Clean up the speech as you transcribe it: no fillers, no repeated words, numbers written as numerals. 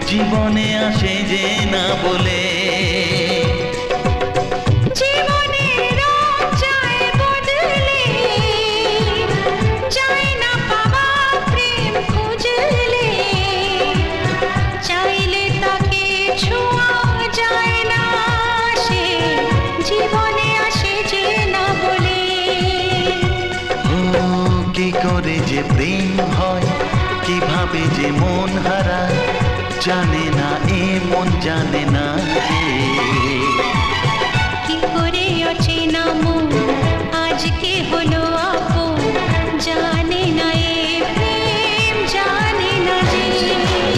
জীবনে আসে যে না বলে। জীবনের রং যায় বদলে, যায় না পাওয়া প্রেম খুঁজলে, চাইলে তাকে ছোঁয়া যায় না, সে জীবনে আসে যে না বলে। ও কি করে যে প্রেম হয়, কিভাবে যে মন হারায়, জানে না এ মন জানে না।